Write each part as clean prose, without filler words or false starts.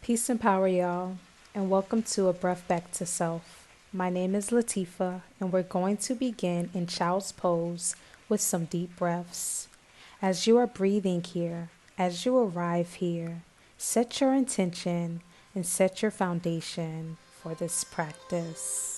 Peace and power, y'all, and welcome to A Breath Back to Self. My name is Latifa, and we're going to begin in child's pose with some deep breaths. As you are breathing here, as you arrive here, set your intention and set your foundation for this practice.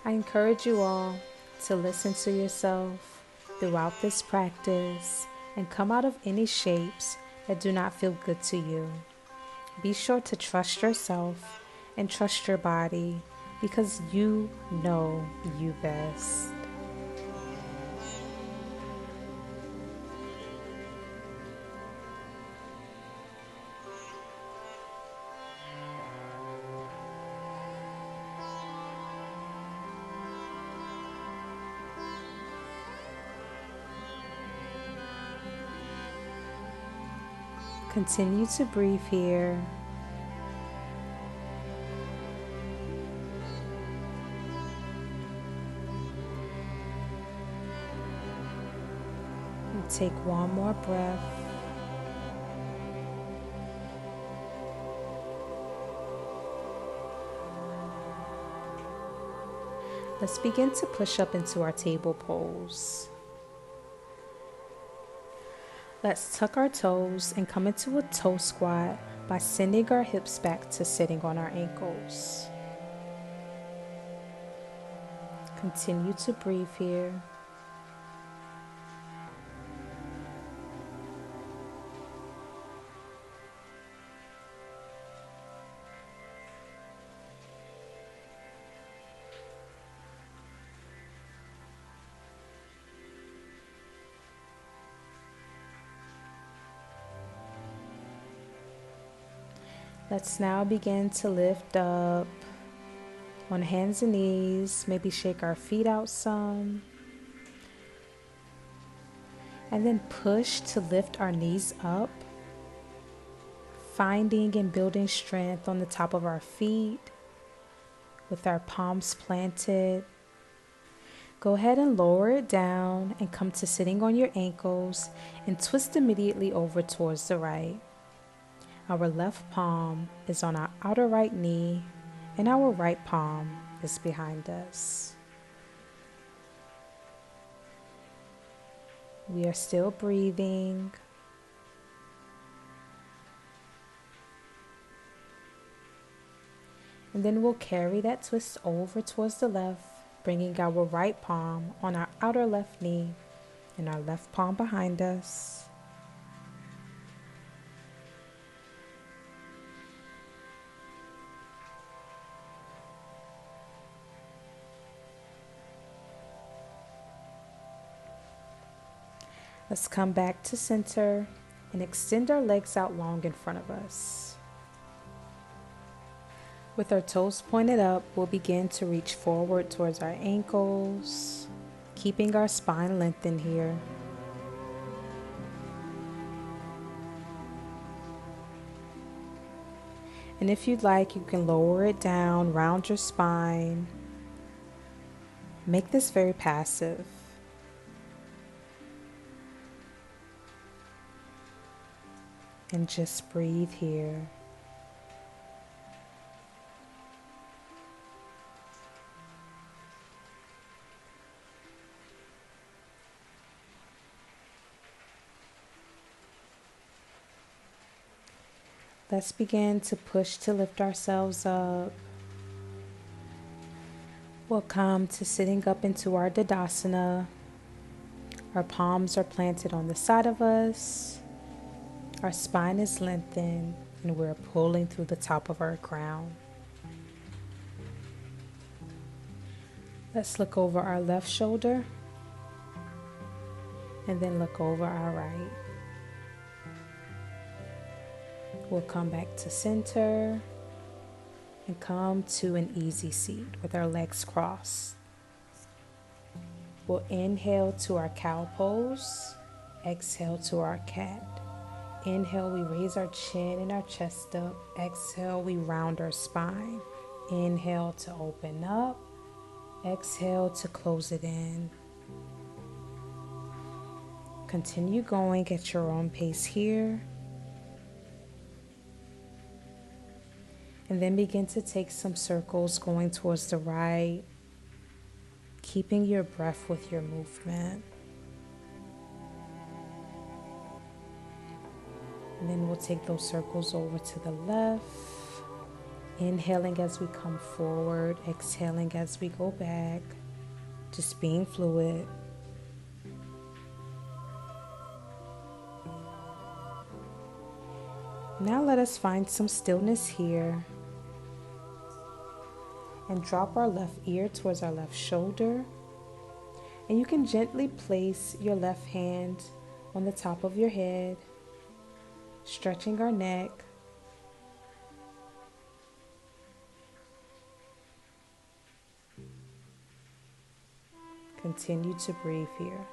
I encourage you all to listen to yourself throughout this practice and come out of any shapes that do not feel good to you. Be sure to trust yourself and trust your body because you know you best. Continue to breathe here. And take one more breath. Let's begin to push up into our table pose. Let's tuck our toes and come into a toe squat by sending our hips back to sitting on our ankles. Continue to breathe here. Let's now begin to lift up on hands and knees, maybe shake our feet out some, and then push to lift our knees up, finding and building strength on the top of our feet with our palms planted. Go ahead and lower it down and come to sitting on your ankles and twist immediately over towards the right. Our left palm is on our outer right knee and our right palm is behind us. We are still breathing. And then we'll carry that twist over towards the left, bringing our right palm on our outer left knee and our left palm behind us. Let's come back to center and extend our legs out long in front of us. With our toes pointed up, we'll begin to reach forward towards our ankles, keeping our spine lengthened here. And if you'd like, you can lower it down, round your spine. Make this very passive. And just breathe here. Let's begin to push to lift ourselves up. We'll come to sitting up into our Tadasana. Our palms are planted on the side of us. Our spine is lengthened and we're pulling through the top of our crown. Let's look over our left shoulder and then look over our right. We'll come back to center and come to an easy seat with our legs crossed. We'll inhale to our cow pose. Exhale to our cat. Inhale, we raise our chin and our chest up. Exhale, we round our spine. Inhale to open up. Exhale to close it in. Continue going at your own pace here. And then begin to take some circles going towards the right, keeping your breath with your movement. And then we'll take those circles over to the left, inhaling as we come forward, exhaling as we go back, just being fluid. Now let us find some stillness here and drop our left ear towards our left shoulder. And you can gently place your left hand on the top of your head, stretching our neck. Continue to breathe here.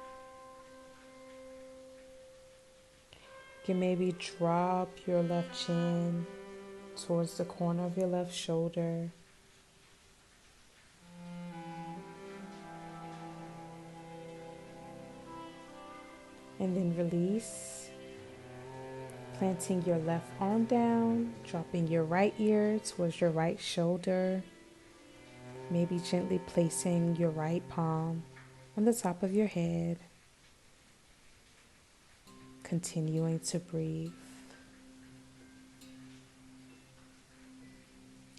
You can maybe drop your left chin towards the corner of your left shoulder. And then release, planting your left arm down, dropping your right ear towards your right shoulder, maybe gently placing your right palm on the top of your head, continuing to breathe.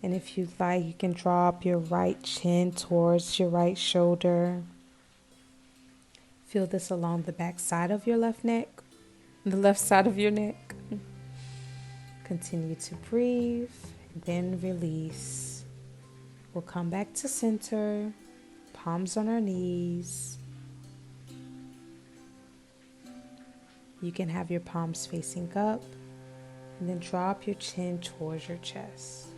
And if you'd like, you can drop your right chin towards your right shoulder. Feel this along the back side of your left neck, the left side of your neck. Continue to breathe, and then release. We'll come back to center, palms on our knees. You can have your palms facing up, and then drop your chin towards your chest.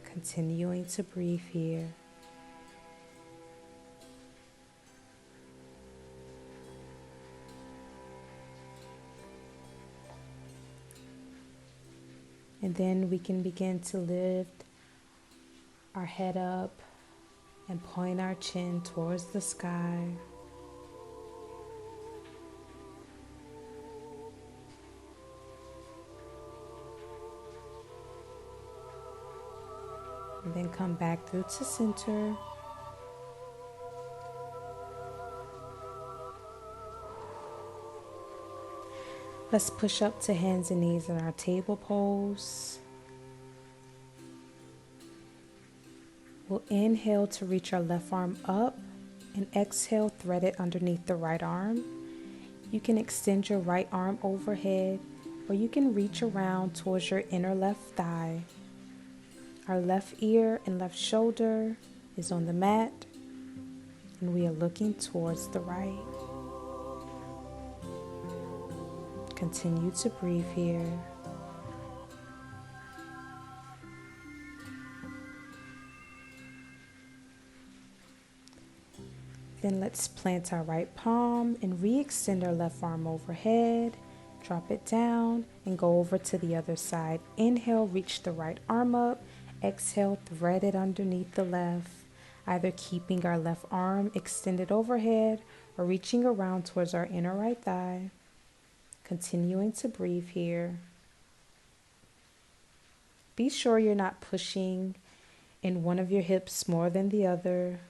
Continuing to breathe here. And then we can begin to lift our head up and point our chin towards the sky. And then come back through to center. Let's push up to hands and knees in our table pose. We'll inhale to reach our left arm up and exhale, thread it underneath the right arm. You can extend your right arm overhead, or you can reach around towards your inner left thigh. Our left ear and left shoulder is on the mat, and we are looking towards the right. Continue to breathe here. Then let's plant our right palm and re-extend our left arm overhead. Drop it down and go over to the other side. Inhale, reach the right arm up. Exhale, thread it underneath the left, either keeping our left arm extended overhead or reaching around towards our inner right thigh. Continuing to breathe here. Be sure you're not pushing in one of your hips more than the other.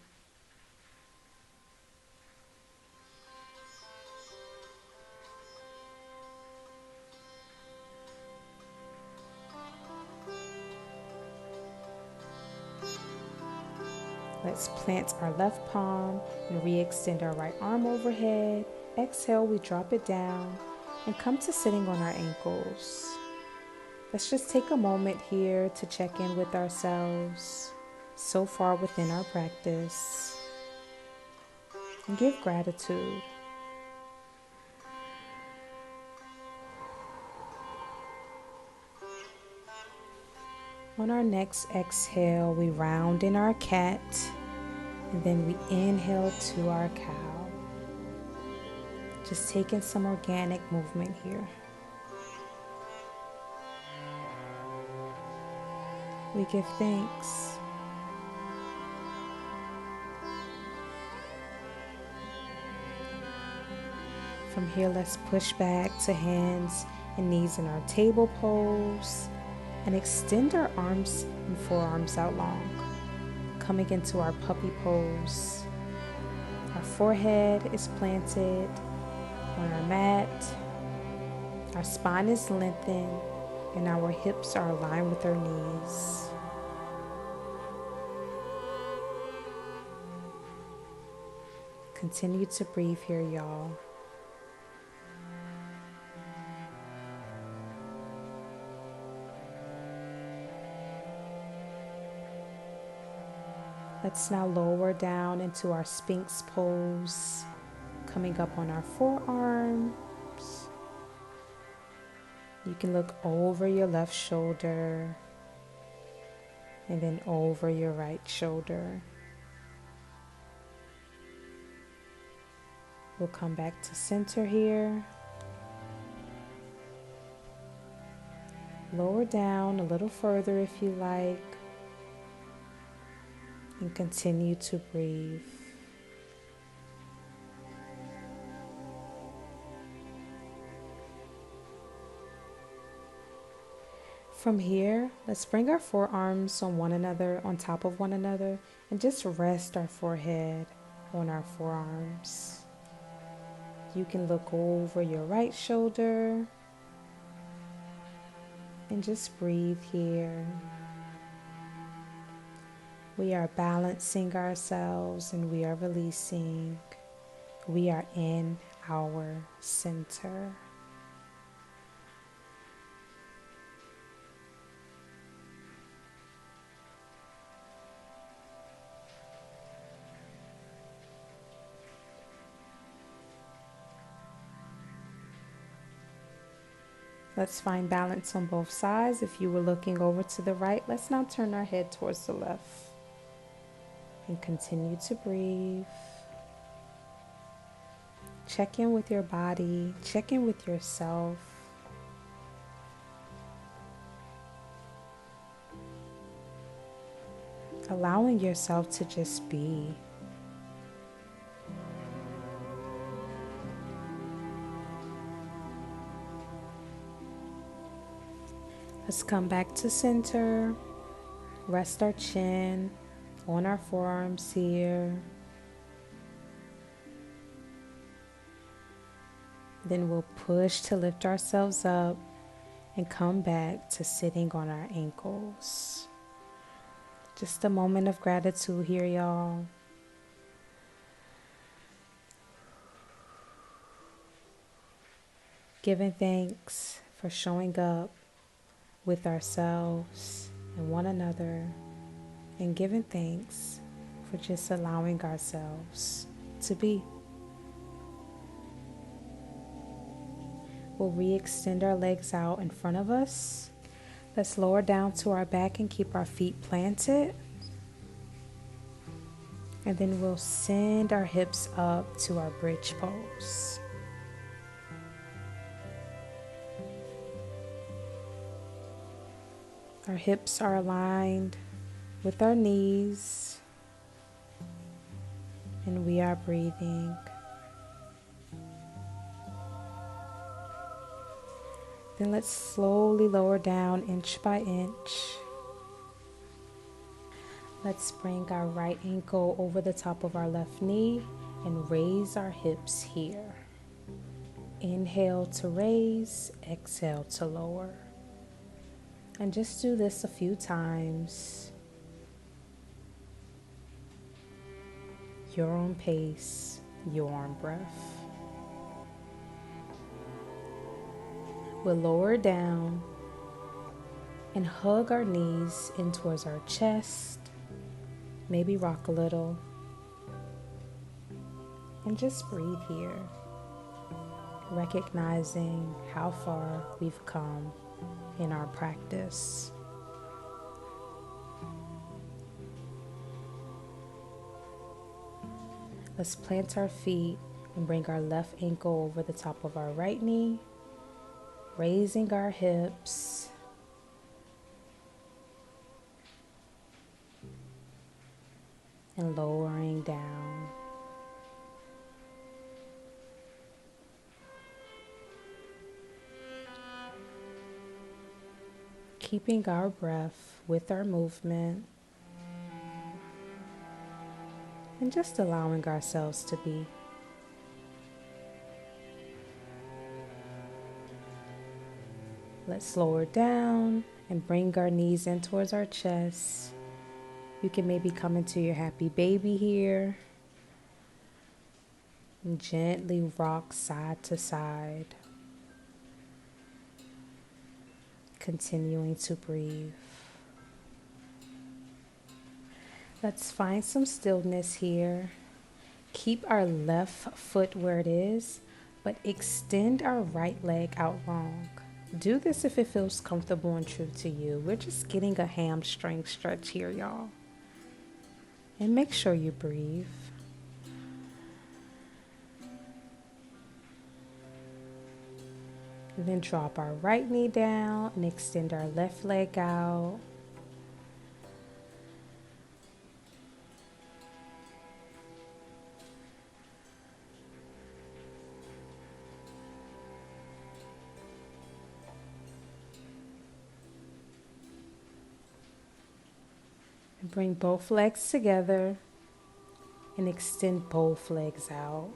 Let's plant our left palm and re-extend our right arm overhead. Exhale, we drop it down and come to sitting on our ankles. Let's just take a moment here to check in with ourselves so far within our practice and give gratitude. On our next exhale, we round in our cat. And then we inhale to our cow. Just taking some organic movement here. We give thanks. From here, let's push back to hands and knees in our table pose and extend our arms and forearms out long, coming into our puppy pose. Our forehead is planted on our mat, our spine is lengthened, and our hips are aligned with our knees. Continue to breathe here, y'all. Let's now lower down into our Sphinx pose, coming up on our forearms. You can look over your left shoulder and then over your right shoulder. We'll come back to center here. Lower down a little further if you like. And continue to breathe. From here, let's bring our forearms on one another, on top of one another, and just rest our forehead on our forearms. You can look over your right shoulder and just breathe here. We are balancing ourselves and we are releasing. We are in our center. Let's find balance on both sides. If you were looking over to the right, let's now turn our head towards the left. And continue to breathe. Check in with your body. Check in with yourself. Allowing yourself to just be. Let's come back to center. Rest our chin on our forearms here. Then we'll push to lift ourselves up and come back to sitting on our ankles. Just a moment of gratitude here, y'all. Giving thanks for showing up with ourselves and one another, and giving thanks for just allowing ourselves to be. We'll re-extend our legs out in front of us. Let's lower down to our back and keep our feet planted. And then we'll send our hips up to our bridge pose. Our hips are aligned with our knees, and we are breathing. Then let's slowly lower down inch by inch. Let's bring our right ankle over the top of our left knee and raise our hips here. Inhale to raise, exhale to lower. And just do this a few times. Your own pace, your own breath. We'll lower down and hug our knees in towards our chest. Maybe rock a little. And just breathe here, recognizing how far we've come in our practice. Let's plant our feet and bring our left ankle over the top of our right knee, raising our hips. And lowering down. Keeping our breath with our movement. And just allowing ourselves to be. Let's lower down and bring our knees in towards our chest. You can maybe come into your happy baby here. And gently rock side to side. Continuing to breathe. Let's find some stillness here. Keep our left foot where it is, but extend our right leg out long. Do this if it feels comfortable and true to you. We're just getting a hamstring stretch here, y'all. And make sure you breathe. And then drop our right knee down and extend our left leg out. And bring both legs together and extend both legs out.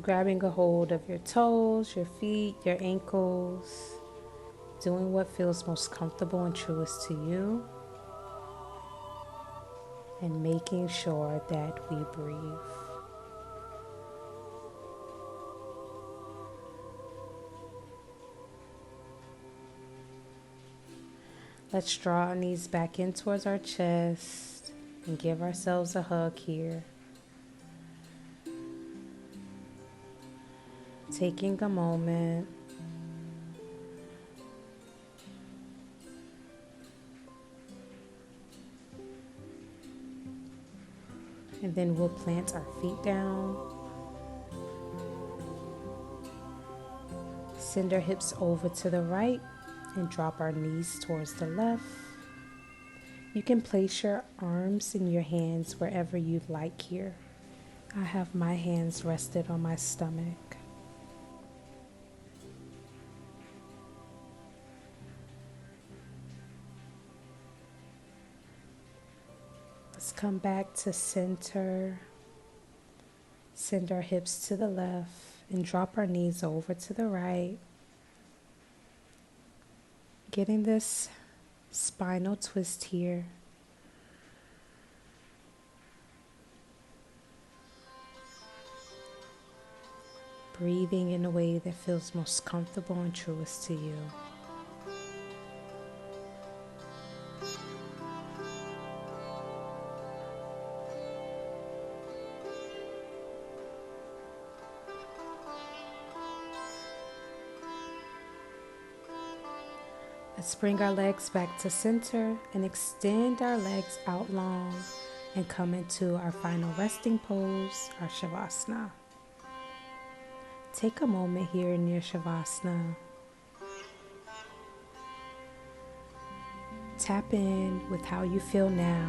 Grabbing a hold of your toes, your feet, your ankles, doing what feels most comfortable and truest to you, and making sure that we breathe. Let's draw our knees back in towards our chest and give ourselves a hug here. Taking a moment. And then we'll plant our feet down. Send our hips over to the right and drop our knees towards the left. You can place your arms and your hands wherever you'd like here. I have my hands rested on my stomach. Let's come back to center. Send our hips to the left and drop our knees over to the right. Getting this spinal twist here. Breathing in a way that feels most comfortable and truest to you. Let's bring our legs back to center and extend our legs out long and come into our final resting pose, our Shavasana. Take a moment here in your Shavasana. Tap in with how you feel now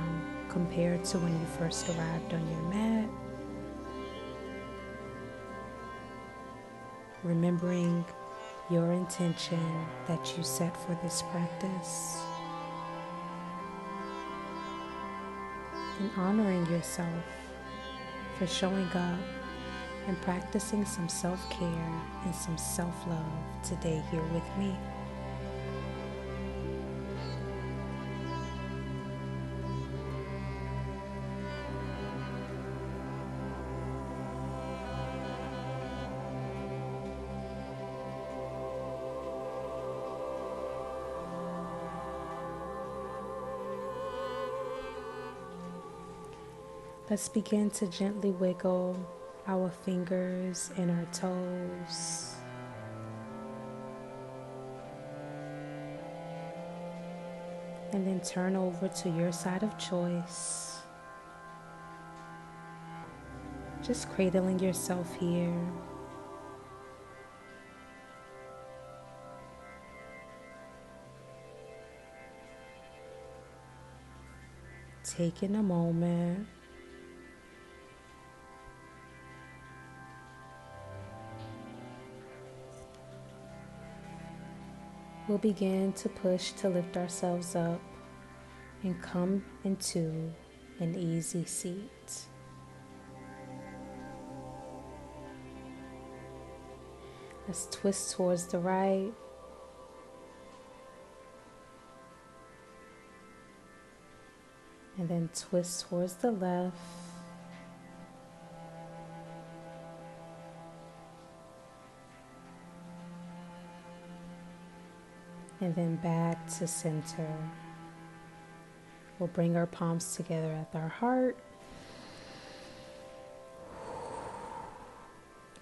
compared to when you first arrived on your mat. Remembering your intention that you set for this practice. And honoring yourself for showing up and practicing some self-care and some self-love today here with me. Let's begin to gently wiggle our fingers and our toes. And then turn over to your side of choice. Just cradling yourself here. Taking a moment. We'll begin to push to lift ourselves up and come into an easy seat. Let's twist towards the right. And then twist towards the left. And then back to center. We'll bring our palms together at our heart.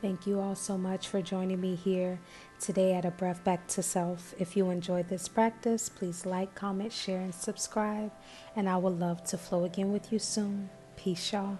Thank you all so much for joining me here today at A Breath Back to Self. If you enjoyed this practice, please like, comment, share, and subscribe. And I would love to flow again with you soon. Peace, y'all.